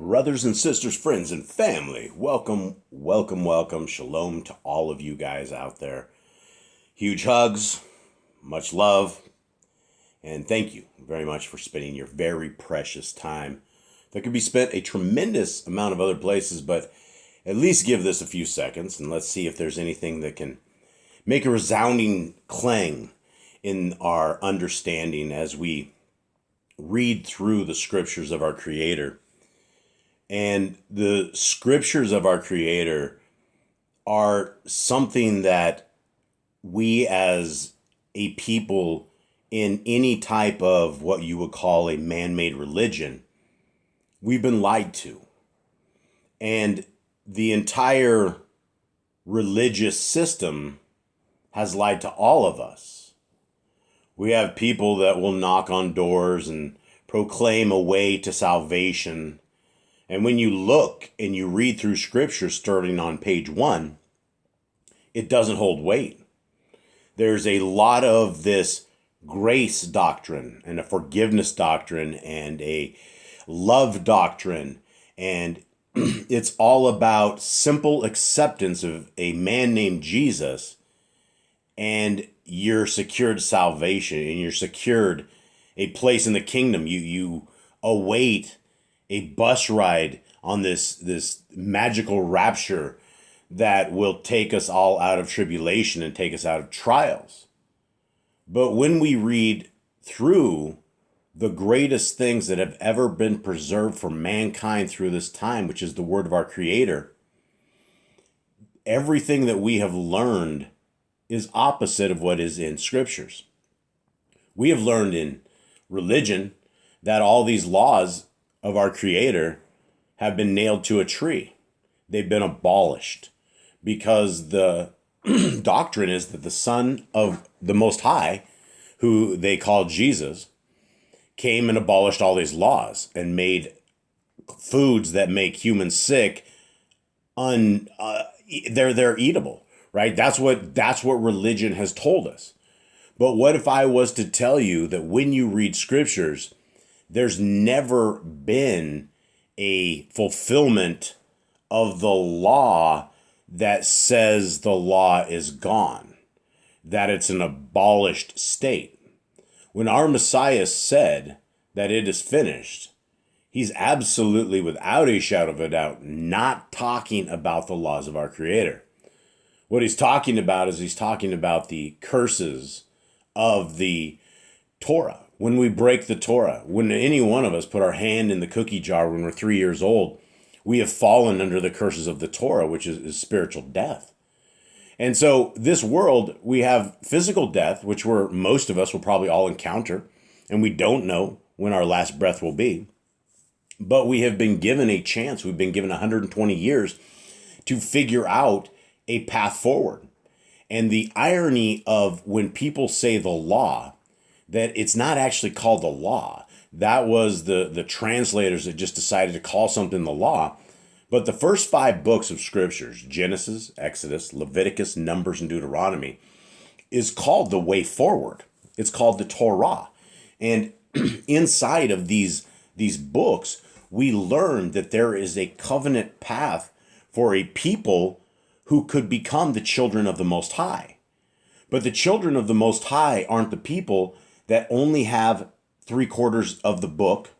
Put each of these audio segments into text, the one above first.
Brothers and sisters, friends and family, welcome, welcome, welcome. Shalom to all of you guys out there. Huge hugs, much love, and thank you very much for spending your very precious time that could be spent a tremendous amount of other places, but at least give this a few seconds and let's see if there's anything that can make a resounding clang in our understanding as we read through the scriptures of our Creator. And the scriptures of our Creator are something that we as a people in any type of what you would call a man-made religion, we've been lied to. And the entire religious system has lied to all of us. We have people that will knock on doors and proclaim a way to salvation. And when you look and you read through scripture starting on page 1, it doesn't hold weight. There's a lot of this grace doctrine and a forgiveness doctrine and a love doctrine. And it's all about simple acceptance of a man named Jesus, and you're secured salvation and you're secured a place in the kingdom. You await a bus ride on this magical rapture that will take us all out of tribulation and take us out of trials. But when we read through the greatest things that have ever been preserved for mankind through this time, which is the word of our Creator, everything that we have learned is opposite of what is in scriptures. We have learned in religion that all these laws of our Creator have been nailed to a tree. They've been abolished because the doctrine is that the Son of the Most High, who they call Jesus, came and abolished all these laws and made foods that make humans sick they're eatable, right? That's what religion has told us. But what if I was to tell you that when you read scriptures, there's never been a fulfillment of the law that says the law is gone, that it's an abolished state? When our Messiah said that it is finished, he's absolutely, without a shadow of a doubt, not talking about the laws of our Creator. What he's talking about is he's talking about the curses of the Torah. When we break the Torah, when any one of us put our hand in the cookie jar when we're 3 years old, we have fallen under the curses of the Torah, which is spiritual death. And so this world, we have physical death, which most of us will probably all encounter, and we don't know when our last breath will be. But we have been given a chance. We've been given 120 years to figure out a path forward. And the irony of when people say the law, that it's not actually called the law. That was the translators that just decided to call something the law. But the first 5 books of scriptures, Genesis, Exodus, Leviticus, Numbers, and Deuteronomy, is called the way forward. It's called the Torah. And inside of these books, we learn that there is a covenant path for a people who could become the children of the Most High. But the children of the Most High aren't the people that only have 3/4 of the book,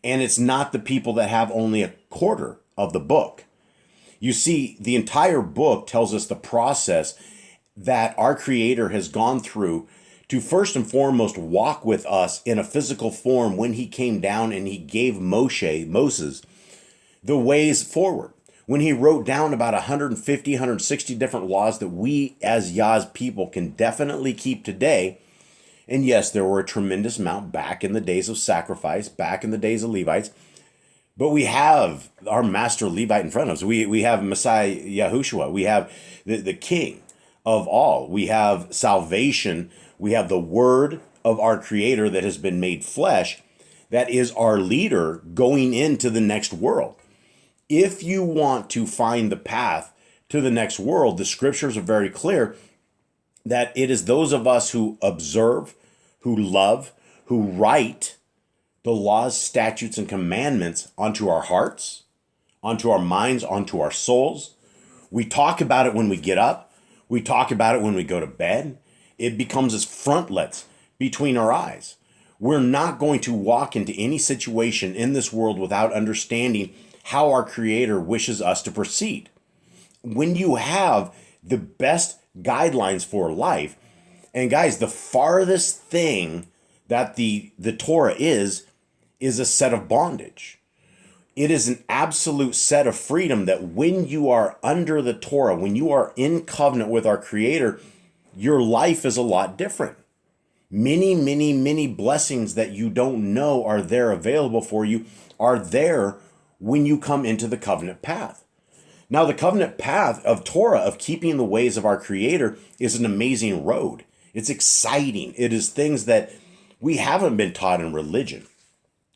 and it's not the people that have only 1/4 of the book. You see, the entire book tells us the process that our Creator has gone through to first and foremost walk with us in a physical form when he came down and he gave Moses, the ways forward. When he wrote down about 150, 160 different laws that we as Yah's people can definitely keep today. And yes, there were a tremendous amount back in the days of sacrifice, back in the days of Levites. But we have our master Levite in front of us. We have Messiah Yahushua. We have the King of all. We have salvation. We have the word of our Creator that has been made flesh, that is our leader going into the next world. If you want to find the path to the next world, the scriptures are very clear that it is those of us who observe, who love, who write the laws, statutes, and commandments onto our hearts, onto our minds, onto our souls. We talk about it when we get up. We talk about it when we go to bed. It becomes as frontlets between our eyes. We're not going to walk into any situation in this world without understanding how our Creator wishes us to proceed. When you have the best guidelines for life, and guys, the farthest thing that the Torah is a set of bondage. It is an absolute set of freedom that when you are under the Torah, when you are in covenant with our Creator, your life is a lot different. Many, many, many blessings that you don't know are there available for you are there when you come into the covenant path. Now, the covenant path of Torah, of keeping the ways of our Creator, is an amazing road. It's exciting. It is things that we haven't been taught in religion.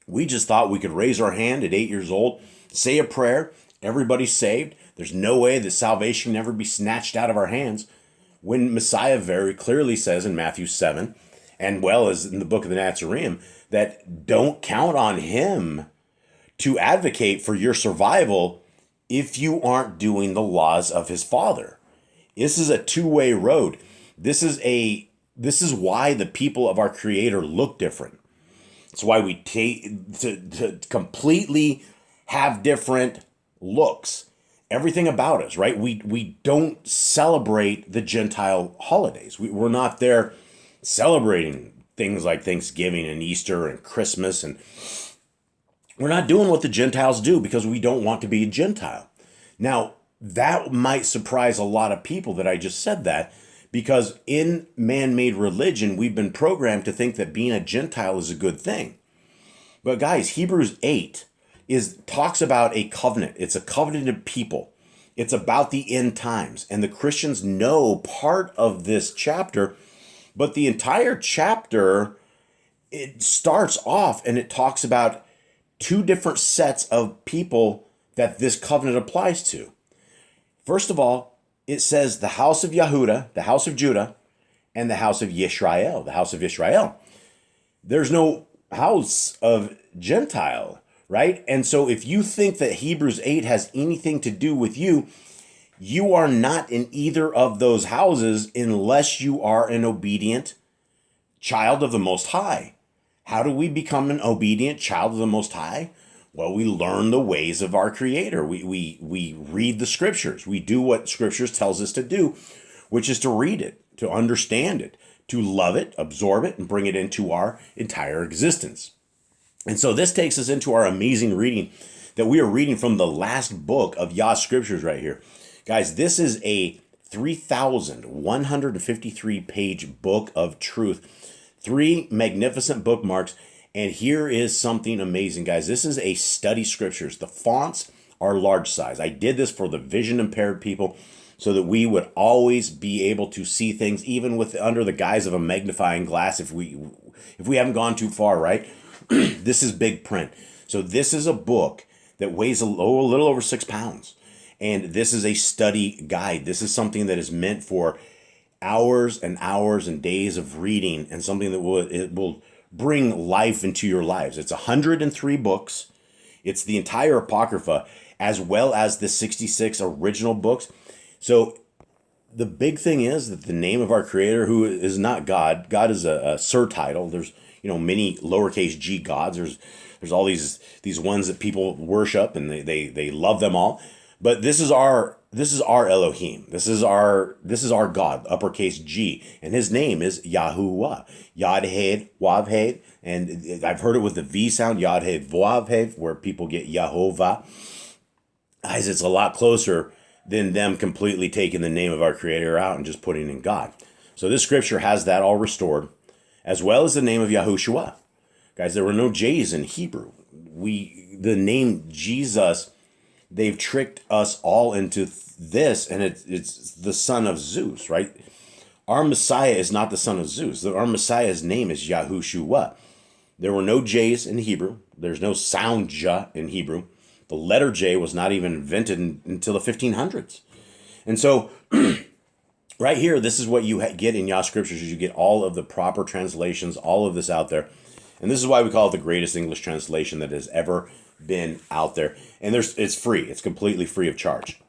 We just thought we could raise our hand at 8 years old, say a prayer, everybody's saved. There's no way that salvation can ever be snatched out of our hands. When Messiah very clearly says in Matthew 7, and well as in the book of the Nazarene, that don't count on him to advocate for your survival if you aren't doing the laws of his Father. This is a two-way road. This is why the people of our Creator look different. It's why we take to completely have different looks. Everything about us, right? We don't celebrate the Gentile holidays. We're not there celebrating things like Thanksgiving and Easter and Christmas, and we're not doing what the Gentiles do because we don't want to be a Gentile. Now, that might surprise a lot of people that I just said that, because in man-made religion, we've been programmed to think that being a Gentile is a good thing. But guys, Hebrews 8 talks about a covenant. It's a covenanted people. It's about the end times. And the Christians know part of this chapter, but the entire chapter, it starts off and it talks about two different sets of people that this covenant applies to. First of all, it says the house of Yehuda, the house of Judah, and the house of Yisrael, the house of Israel. There's no house of Gentile, right? And so if you think that Hebrews 8 has anything to do with you, you are not in either of those houses unless you are an obedient child of the Most High. How do we become an obedient child of the Most High? Well, we learn the ways of our Creator. We read the Scriptures. We do what Scriptures tells us to do, which is to read it, to understand it, to love it, absorb it, and bring it into our entire existence. And so this takes us into our amazing reading that we are reading from the last book of Yah Scriptures right here. Guys, this is a 3,153 page book of truth. 3 magnificent bookmarks. And here is something amazing, guys. This is a study scriptures. The fonts are large size. I did this for the vision impaired people so that we would always be able to see things, even with under the guise of a magnifying glass if we haven't gone too far, right? This is big print. So this is a book that weighs a little over 6 pounds. And this is a study guide. This is something that is meant for hours and hours and days of reading, and something that will bring life into your lives. It's 103 books. It's the entire Apocrypha, as well as the 66 original books. So the big thing is that the name of our Creator, who is not God, God is a surtitle. There's many lowercase g gods. There's all these ones that people worship, and they love them all. But this is our Elohim. This is our God, uppercase G, and his name is Yahuwah. Yod-Hed, Wav-Hed, and I've heard it with the V sound, Yod-Hed, Wav-Hed, where people get Yehovah. Guys, it's a lot closer than them completely taking the name of our Creator out and just putting in God. So this scripture has that all restored, as well as the name of Yahushua. Guys, there were no J's in Hebrew. The name Jesus, they've tricked us all into this, and it's the son of Zeus, right? Our Messiah is not the son of Zeus. Our Messiah's name is Yahushua. There were no J's in Hebrew. There's no sound J in Hebrew. The letter J was not even invented until the 1500s. And so right here, this is what you get in Yah Scriptures. You get all of the proper translations, all of this out there. And this is why we call it the greatest English translation that has ever been out there. And it's free. It's completely free of charge.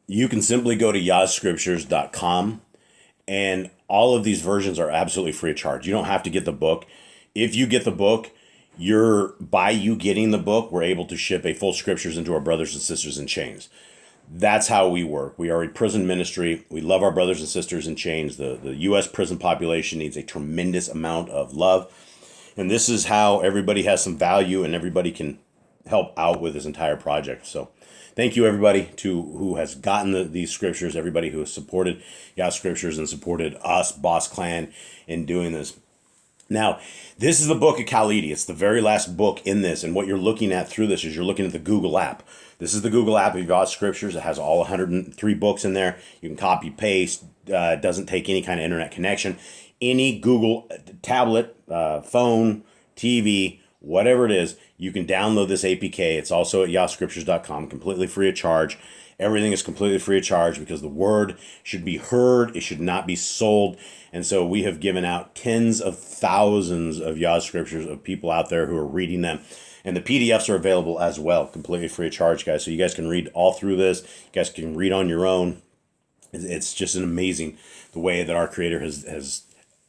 You can simply go to yahscriptures.com, and all of these versions are absolutely free of charge. You don't have to get the book. If you get the book, by you getting the book, we're able to ship a full scriptures into our brothers and sisters in chains. That's how we work. We are a prison ministry. We love our brothers and sisters in chains. The U.S. prison population needs a tremendous amount of love. And this is how everybody has some value and everybody can help out with this entire project. So thank you, everybody, who has gotten these scriptures, everybody who has supported Yah Scriptures and supported us, Boss Clan, in doing this. Now, this is the book of Khalidi. It's the very last book in this. And what you're looking at through this is you're looking at the Google app. This is the Google app of Yah Scriptures. It has all 103 books in there. You can copy, paste. It doesn't take any kind of internet connection. Any Google tablet, phone, TV, whatever it is, you can download this APK. It's also at yahscriptures.com, completely free of charge. Everything is completely free of charge because the word should be heard. It should not be sold. And so we have given out tens of thousands of Yah Scriptures of people out there who are reading them. And the PDFs are available as well, completely free of charge, guys. So you guys can read all through this. You guys can read on your own. It's just an amazing the way that our Creator has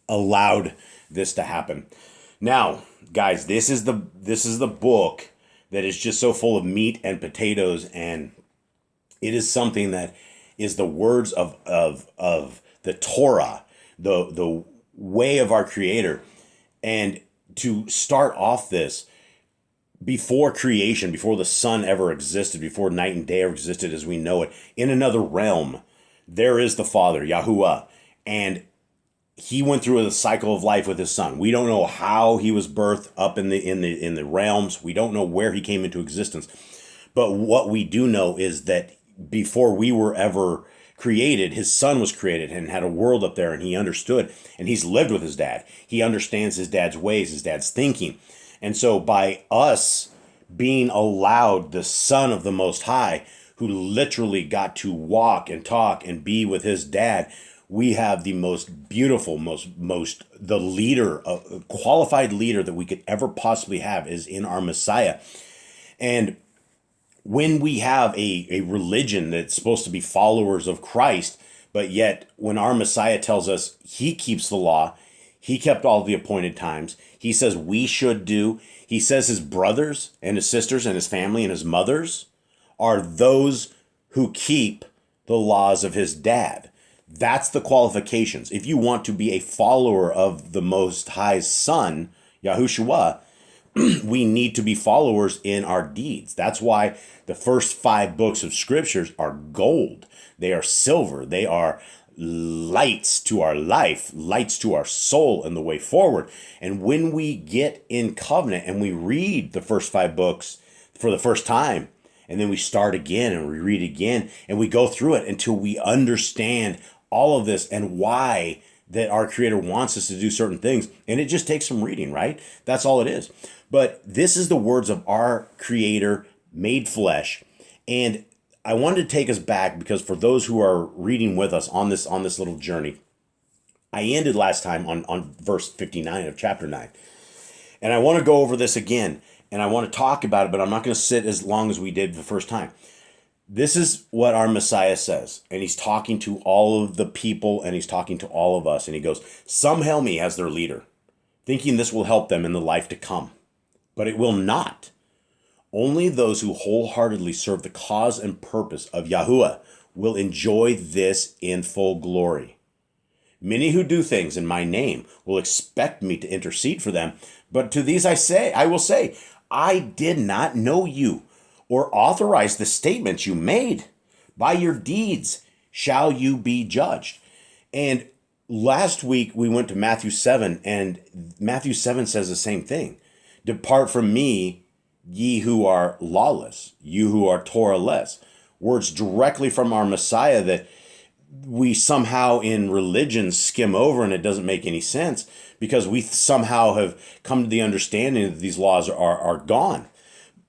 allowed this to happen. Now, guys, this is the book that is just so full of meat and potatoes, and it is something that is the words of the Torah, the way of our Creator. And to start off this, before creation, before the sun ever existed, before night and day ever existed as we know it, in another realm, there is the Father, Yahuwah, and he went through a cycle of life with his son. We don't know how he was birthed up in the realms. We don't know where he came into existence. But what we do know is that before we were ever created, his son was created and had a world up there, and he understood, and he's lived with his dad. He understands his dad's ways, his dad's thinking. And so by us being allowed the Son of the Most High, who literally got to walk and talk and be with his dad, we have the most beautiful, the leader, a qualified leader that we could ever possibly have is in our Messiah. And when we have a religion that's supposed to be followers of Christ, but yet when our Messiah tells us he keeps the law, he kept all the appointed times, he says we should do, he says his brothers and his sisters and his family and his mothers are those who keep the laws of his dad. That's the qualifications. If you want to be a follower of the Most High's Son, Yahushua, we need to be followers in our deeds. That's why the first 5 books of scriptures are gold. They are silver. They are lights to our life, lights to our soul and the way forward. And when we get in covenant and we read the first 5 books for the first time, and then we start again and we read again and we go through it until we understand all of this and why that our Creator wants us to do certain things. And it just takes some reading, right? That's all it is. But this is the words of our Creator made flesh. And I wanted to take us back because for those who are reading with us on this little journey, I ended last time on verse 59 of chapter 9. And I want to go over this again. And I want to talk about it, but I'm not going to sit as long as we did the first time. This is what our Messiah says. And he's talking to all of the people and he's talking to all of us. And he goes, some hail me as their leader, thinking this will help them in the life to come. But it will not. Only those who wholeheartedly serve the cause and purpose of Yahuwah will enjoy this in full glory. Many who do things in my name will expect me to intercede for them. But to these I will say, I did not know you or authorize the statements you made. By your deeds shall you be judged. And last week we went to Matthew 7, and Matthew 7 says the same thing. Depart from me, ye who are lawless, you who are Torah-less. Words directly from our Messiah that we somehow in religion skim over, and it doesn't make any sense because we somehow have come to the understanding that these laws are gone.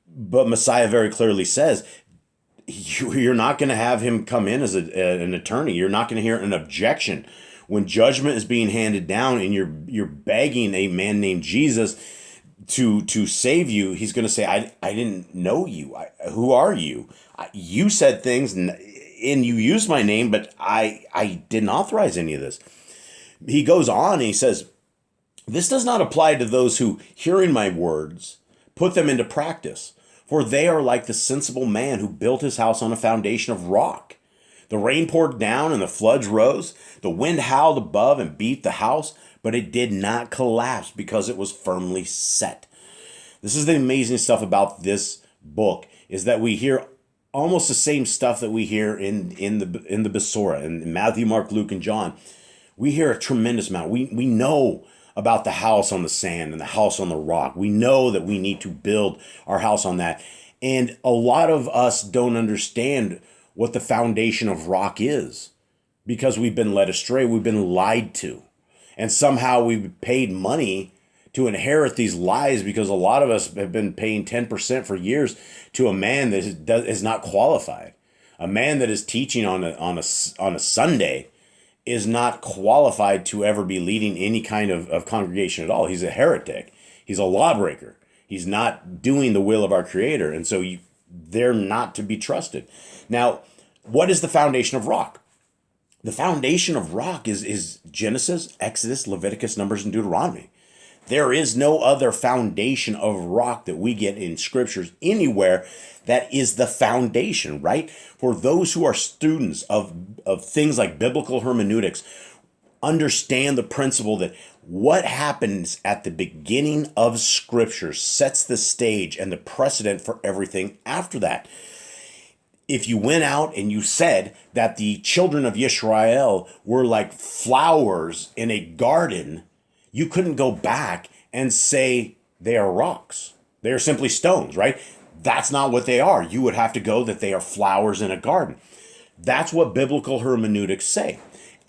But Messiah very clearly says, you're not going to have him come in as an attorney. You're not going to hear an objection when judgment is being handed down and you're begging a man named Jesus to save you, he's going to say, I didn't know you. Who are you? You said things and you used my name, but I didn't authorize any of this. He goes on and he says, this does not apply to those who, hearing my words, put them into practice. For they are like the sensible man who built his house on a foundation of rock. The rain poured down and the floods rose. The wind howled above and beat the house, but it did not collapse because it was firmly set. This is the amazing stuff about this book, is that we hear almost the same stuff that we hear in the Besorah, in Matthew, Mark, Luke, and John. We hear a tremendous amount. We know about the house on the sand and the house on the rock. We know that we need to build our house on that. And a lot of us don't understand what the foundation of rock is because we've been led astray. We've been lied to. And somehow we've paid money to inherit these lies because a lot of us have been paying 10% for years to a man that is not qualified. A man that is teaching on a Sunday is not qualified to ever be leading any kind of congregation at all. He's a heretic. He's a lawbreaker. He's not doing the will of our Creator. And so they're not to be trusted. Now, what is the foundation of rock? The foundation of rock is Genesis, Exodus, Leviticus, Numbers, and Deuteronomy. There is no other foundation of rock that we get in scriptures anywhere that is the foundation, right? For those who are students of things like biblical hermeneutics, understand the principle that what happens at the beginning of scripture sets the stage and the precedent for everything after that. If you went out and you said that the children of Yisrael were like flowers in a garden, you couldn't go back and say they are rocks. They are simply stones, right? That's not what they are. You would have to go that they are flowers in a garden. That's what biblical hermeneutics say.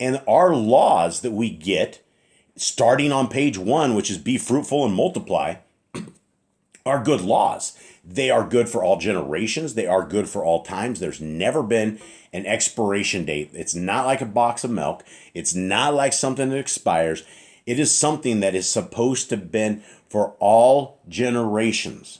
And our laws that we get, starting on page 1, which is be fruitful and multiply, are good laws. They are good for all generations. They are good for all times. There's never been an expiration date. It's not like a box of milk. It's not like something that expires. It is something that is supposed to have been for all generations.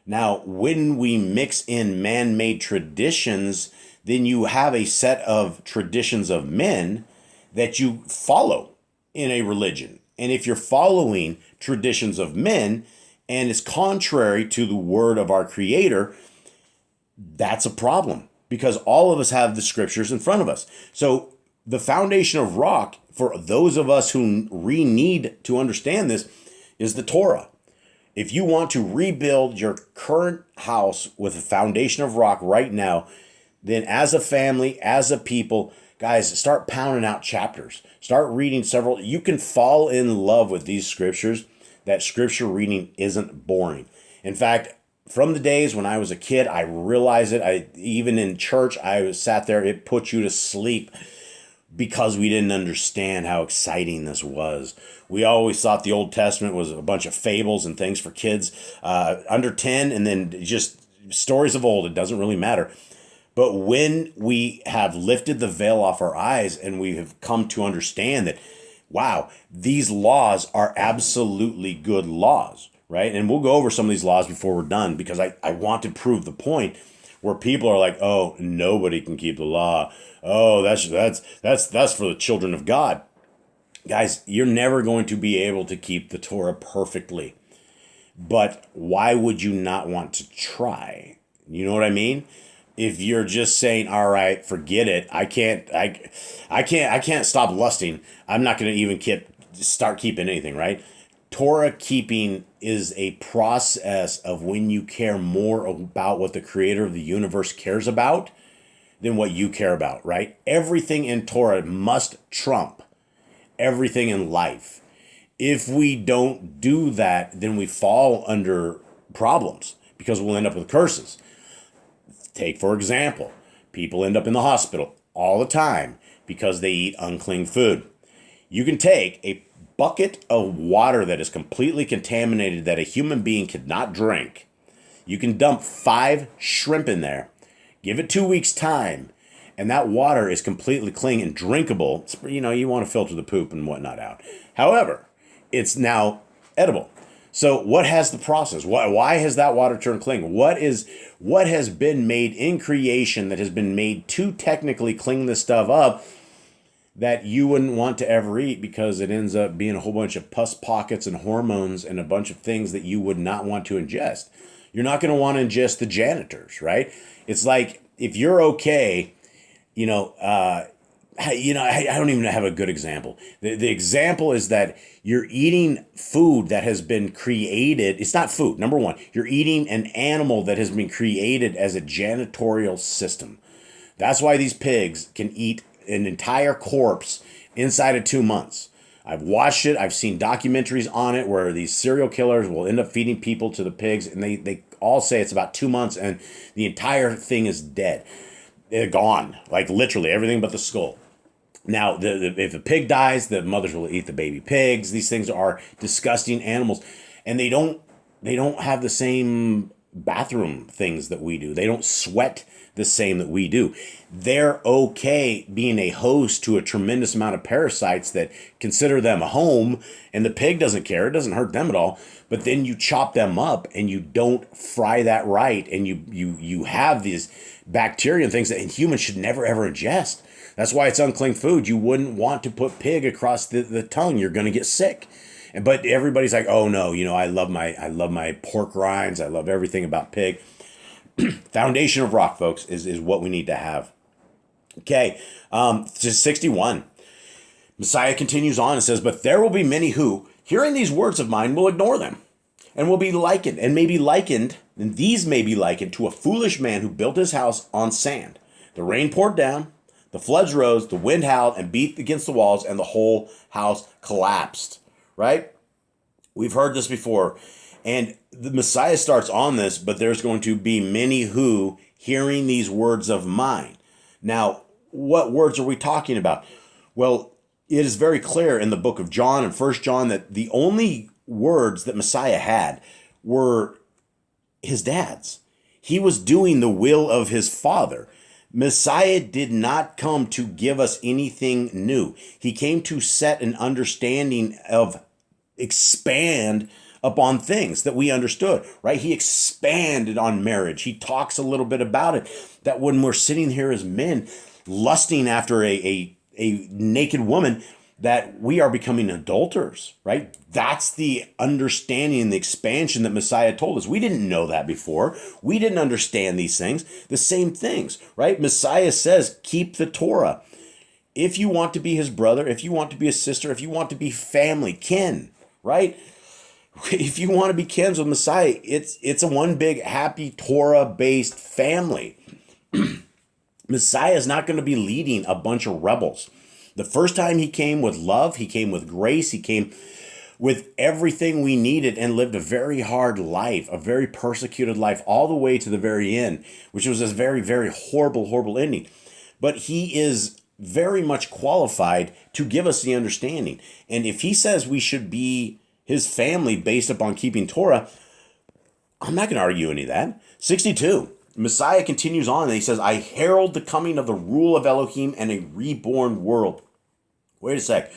Now, when we mix in man-made traditions, then you have a set of traditions of men that you follow in a religion. And if you're following traditions of men and it's contrary to the word of our Creator, that's a problem because all of us have the scriptures in front of us. So the foundation of rock, for those of us who need to understand this, is the Torah. If you want to rebuild your current house with a foundation of rock right now, then as a family, as a people, guys, start pounding out chapters. Start reading several. You can fall in love with these scriptures. That scripture reading isn't boring. In fact, from the days when I was a kid, I realized it. Even in church, I sat there. It put you to sleep because we didn't understand how exciting this was. We always thought the Old Testament was a bunch of fables and things for kids under 10, and then just stories of old. It doesn't really matter. But when we have lifted the veil off our eyes and we have come to understand that, wow, these laws are absolutely good laws, right? And we'll go over some of these laws before we're done because I want to prove the point where people are like, oh, nobody can keep the law. Oh, that's for the children of God. Guys, you're never going to be able to keep the Torah perfectly. But why would you not want to try? You know what I mean? If you're just saying, all right, forget it. I can't stop lusting. I'm not going to even start keeping anything, right? Torah keeping is a process of when you care more about what the Creator of the universe cares about than what you care about, right? Everything in Torah must trump everything in life. If we don't do that, then we fall under problems because we'll end up with curses. Take, for example, people end up in the hospital all the time because they eat unclean food. You can take a bucket of water that is completely contaminated that a human being could not drink. You can dump 5 shrimp in there, give it 2 weeks' time, and that water is completely clean and drinkable. You know, you want to filter the poop and whatnot out. However, it's now edible. So what has the process? Why has that water turned clean? What has been made in creation that has been made to technically clean this stuff up that you wouldn't want to ever eat, because it ends up being a whole bunch of pus pockets and hormones and a bunch of things that you would not want to ingest. You're not going to want to ingest the janitors, right? It's like, if you're okay, I don't even have a good example. The example is that you're eating food that has been created. It's not food. Number one, you're eating an animal that has been created as a janitorial system. That's why these pigs can eat an entire corpse inside of 2 months. I've watched it. I've seen documentaries on it where these serial killers will end up feeding people to the pigs, and they all say it's about 2 months and the entire thing is dead. They're gone, like literally everything but the skull. Now, if the pig dies, the mothers will eat the baby pigs. These things are disgusting animals, and they don't have the same bathroom things that we do. They don't sweat the same that we do. They're okay being a host to a tremendous amount of parasites that consider them a home, and the pig doesn't care. It doesn't hurt them at all. But then you chop them up and you don't fry that right, and you have these bacteria and things that humans should never ever ingest. That's why it's unclean food. You wouldn't want to put pig across the tongue. You're going to get sick. But everybody's like, oh no, I love my pork rinds. I love everything about pig. Foundation of rock, folks, is what we need to have. Okay, to 61. Messiah continues on and says, but there will be many who, hearing these words of mine, will ignore them, and will be likened, and these may be likened to a foolish man who built his house on sand. The rain poured down, the floods rose, the wind howled and beat against the walls, and the whole house collapsed. Right? We've heard this before. And the Messiah starts on this, but there's going to be many who, hearing these words of mine. Now, what words are we talking about? Well, it is very clear in the book of John and 1 John that the only words that Messiah had were his dad's. He was doing the will of his Father. Messiah did not come to give us anything new. He came to set an understanding of expand upon things that we understood, right? He expanded on marriage. He talks a little bit about it, that when we're sitting here as men lusting after a naked woman, that we are becoming adulterers, right? That's the understanding and the expansion that Messiah told us. We didn't know that before. We didn't understand these things, the same things, right? Messiah says, keep the Torah. If you want to be his brother, if you want to be a sister, if you want to be family, kin, right? If you want to be kins with Messiah, it's a one big happy Torah-based family. Messiah is not going to be leading a bunch of rebels. The first time he came with love, he came with grace, he came with everything we needed and lived a very hard life, a very persecuted life, all the way to the very end, which was a very, very horrible, horrible ending. But he is very much qualified to give us the understanding. And if he says we should be his family based upon keeping Torah, I'm not going to argue any of that. 62. Messiah continues on and he says, I herald the coming of the rule of Elohim and a reborn world. Wait a sec.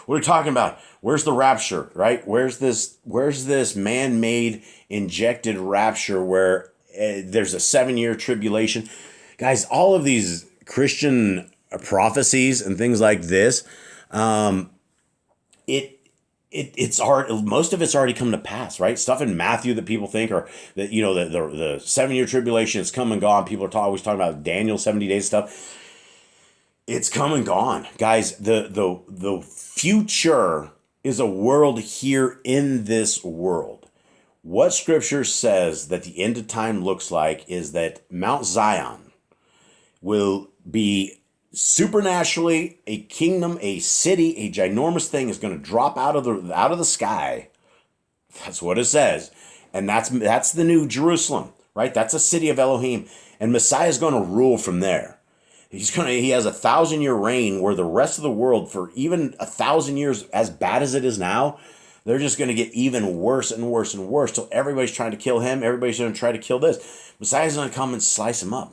What are we talking about? Where's the rapture, right? Where's this man-made injected rapture where there's a 7-year tribulation? Guys, all of these Christian prophecies and things like this, it's hard. Most of it's already come to pass, right? Stuff in Matthew that people think are that the 7-year tribulation is come and gone. People are always talking about Daniel 70 days stuff. It's come and gone, guys. The future is a world here in this world. What Scripture says that the end of time looks like is that Mount Zion will be supernaturally a kingdom, a city, a ginormous thing is going to drop out of the sky. That's what it says. And that's the new Jerusalem, right? That's a city of Elohim. And Messiah is going to rule from there. He has a 1,000-year reign where the rest of the world, for even 1,000 years, as bad as it is now, they're just going to get even worse and worse and worse till everybody's trying to kill him. Everybody's going to try to kill this. Messiah's going to come and slice him up.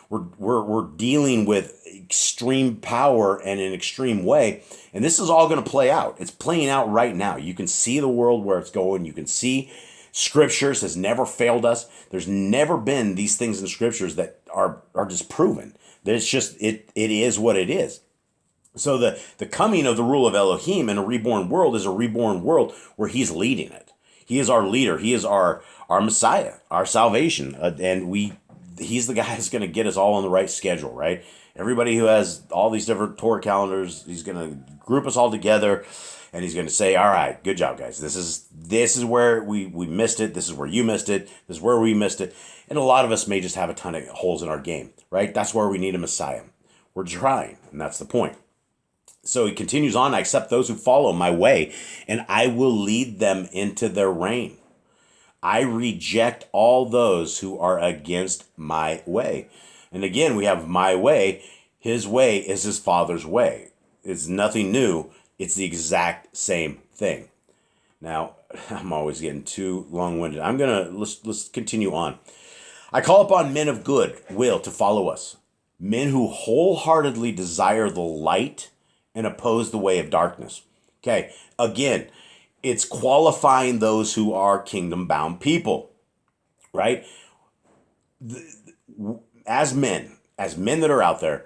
We're We're dealing with extreme power and an extreme way. And this is all going to play out. It's playing out right now. You can see the world where it's going. You can see Scriptures has never failed us. There's never been these things in Scriptures that are disproven. That it's just, it is what it is. So the coming of the rule of Elohim in a reborn world is a reborn world where he's leading it. He is our leader. He is our Messiah, our salvation. He's the guy that's going to get us all on the right schedule, right? Everybody who has all these different Torah calendars, he's going to group us all together, and he's going to say, all right, good job, guys. This is where we missed it. This is where you missed it. This is where we missed it. And a lot of us may just have a ton of holes in our game, right? That's where we need a Messiah. We're trying, and that's the point. So he continues on, I accept those who follow my way, and I will lead them into their reign. I reject all those who are against my way. And again, we have my way. His way is his Father's way. It's nothing new. It's the exact same thing. Now, I'm always getting too long-winded. Let's continue on. I call upon men of good will to follow us, men who wholeheartedly desire the light and oppose the way of darkness. Okay, again, it's qualifying those who are kingdom-bound people, right? As men that are out there,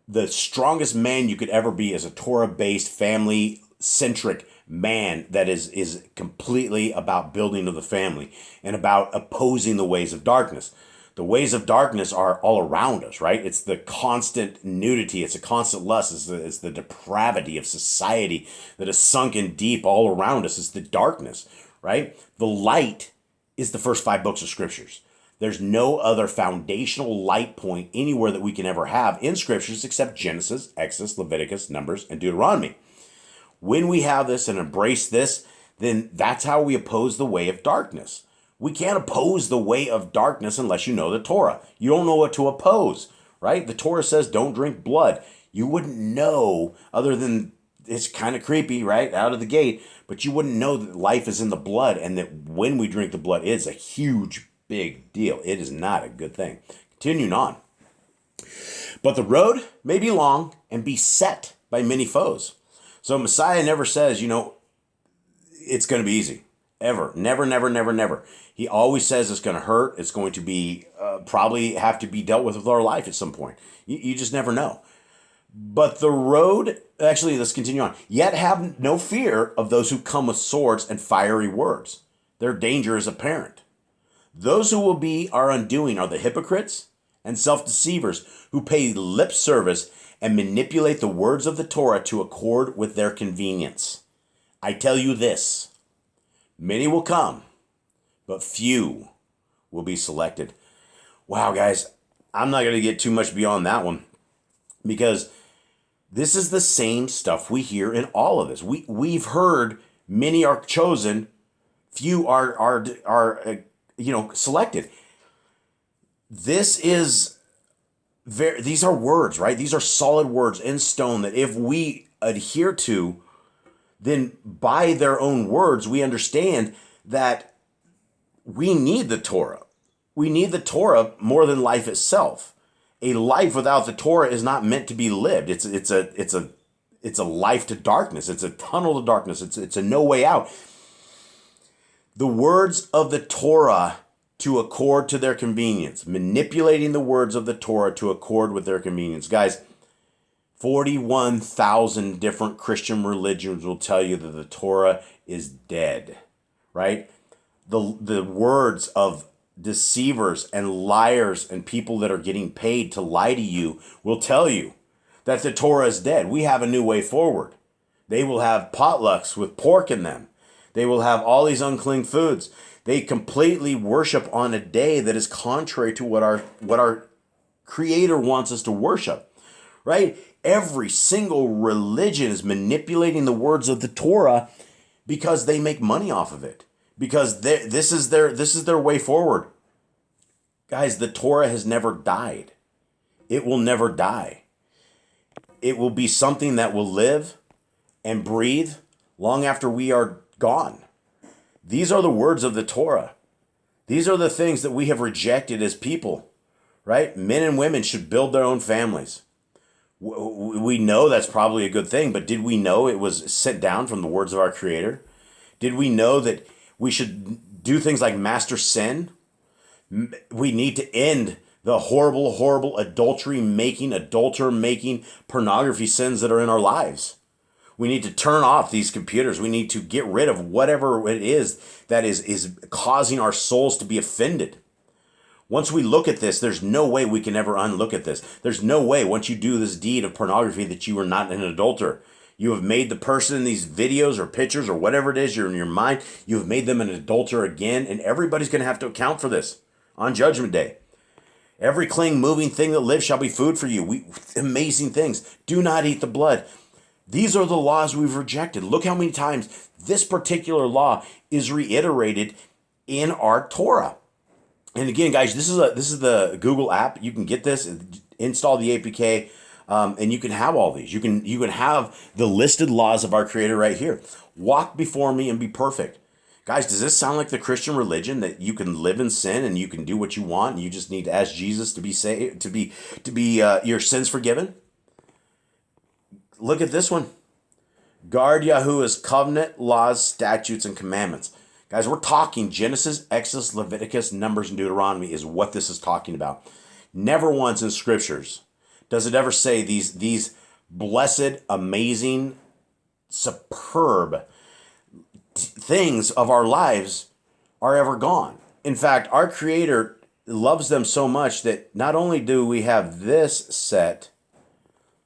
the strongest man you could ever be is a Torah-based, family-centric man that is completely about building of the family and about opposing the ways of darkness. The ways of darkness are all around us, right? It's the constant nudity. It's a constant lust. It's the depravity of society that is sunken deep all around us. It's the darkness, right? The light is the first 5 books of Scriptures. There's no other foundational light point anywhere that we can ever have in Scriptures except Genesis, Exodus, Leviticus, Numbers, and Deuteronomy. When we have this and embrace this, then that's how we oppose the way of darkness. We can't oppose the way of darkness unless you know the Torah. You don't know what to oppose, right? The Torah says don't drink blood. You wouldn't know, other than it's kind of creepy, right, out of the gate, but you wouldn't know that life is in the blood and that when we drink the blood, it's a huge, big deal. It is not a good thing. Continuing on. But the road may be long and be set by many foes. So Messiah never says, it's going to be easy. Ever. Never, never, never, never. He always says it's going to hurt. It's going to be probably have to be dealt with our life at some point. You just never know. But the road, actually, let's continue on. Yet have no fear of those who come with swords and fiery words. Their danger is apparent. Those who will be our undoing are the hypocrites and self-deceivers who pay lip service and manipulate the words of the Torah to accord with their convenience. I tell you this. Many will come, but few will be selected. Wow, guys, I'm not going to get too much beyond that one because this is the same stuff we hear in all of this. We've heard many are chosen, few are selected. This is these are words, right? These are solid words in stone that if we adhere to, then by their own words, we understand that we need the Torah. We need the Torah more than life itself. A life without the Torah is not meant to be lived. It's a life to darkness. It's a tunnel to darkness. It's a no way out. The words of the Torah to accord to their convenience, manipulating the words of the Torah to accord with their convenience. Guys, 41,000 different Christian religions will tell you that the Torah is dead, right? The words of deceivers and liars and people that are getting paid to lie to you will tell you that the Torah is dead. We have a new way forward. They will have potlucks with pork in them. They will have all these unclean foods. They completely worship on a day that is contrary to what our Creator wants us to worship, right? Every single religion is manipulating the words of the Torah because they make money off of it. Because this is their way forward. Guys, the Torah has never died. It will never die. It will be something that will live and breathe long after we are gone. These are the words of the Torah. These are the things that we have rejected as people, right? Men and women should build their own families. We know that's probably a good thing, but did we know it was sent down from the words of our Creator? Did we know that we should do things like master sin? We need to end the horrible, horrible adulterer making pornography sins that are in our lives. We need to turn off these computers. We need to get rid of whatever it is that is causing our souls to be offended. Once we look at this, there's no way we can ever unlook at this. There's no way once you do this deed of pornography that you are not an adulterer. You have made the person in these videos or pictures or whatever it is you're in your mind, you have made them an adulterer again, and everybody's going to have to account for this on Judgment Day. Every clean, moving thing that lives shall be food for you. Amazing things. Do not eat the blood. These are the laws we've rejected. Look how many times this particular law is reiterated in our Torah. And again, guys, this is the Google app. You can get this, install the APK, and you can have all these. You can have the listed laws of our Creator right here. Walk before me and be perfect. Guys, does this sound like the Christian religion that you can live in sin and you can do what you want and you just need to ask Jesus to be saved, to be your sins forgiven? Look at this one. Guard Yahuwah's covenant, laws, statutes, and commandments. Guys, we're talking Genesis, Exodus, Leviticus, Numbers, and Deuteronomy is what this is talking about. Never once in scriptures does it ever say these blessed, amazing, superb things of our lives are ever gone. In fact, our Creator loves them so much that not only do we have this set,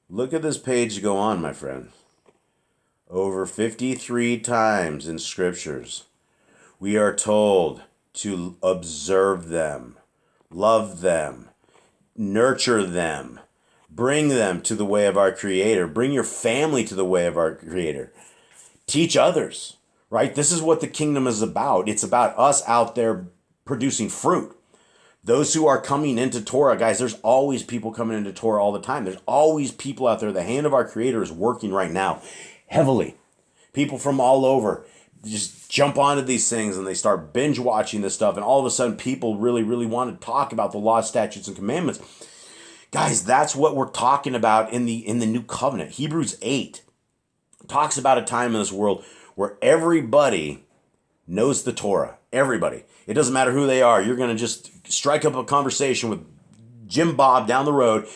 look at this page go on, my friend. Over 53 times in scriptures, we are told to observe them, love them, nurture them, bring them to the way of our Creator. Bring your family to the way of our Creator. Teach others, right? This is what the kingdom is about. It's about us out there producing fruit. Those who are coming into Torah, guys, there's always people coming into Torah all the time. There's always people out there. The hand of our Creator is working right now, heavily. People from all over just jump onto these things and they start binge watching this stuff, and all of a sudden people really, really want to talk about the law, statutes, and commandments. Guys, that's what we're talking about in the new covenant. Hebrews 8 talks about a time in this world where everybody knows the Torah. Everybody. It doesn't matter who they are. You're going to just strike up a conversation with Jim Bob down the road,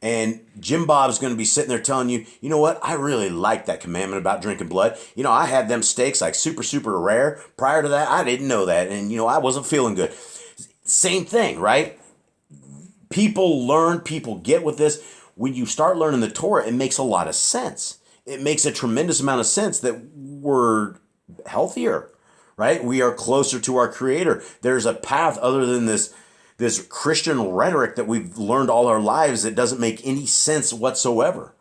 and Jim Bob's going to be sitting there telling you, you know what? I really like that commandment about drinking blood. You know, I had them steaks like super, super rare. Prior to that, I didn't know that. And, you know, I wasn't feeling good. Same thing, right? People learn, people get with this. When you start learning the Torah, it makes a lot of sense. It makes a tremendous amount of sense that we're healthier, right? We are closer to our Creator. There's a path other than this Christian rhetoric that we've learned all our lives that doesn't make any sense whatsoever.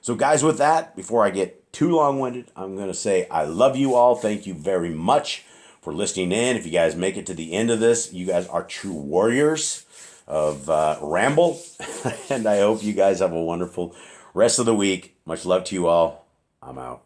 So guys, with that, before I get too long-winded, I'm going to say I love you all. Thank you very much for listening in. If you guys make it to the end of this, you guys are true warriors of Ramble. And I hope you guys have a wonderful rest of the week. Much love to you all. I'm out.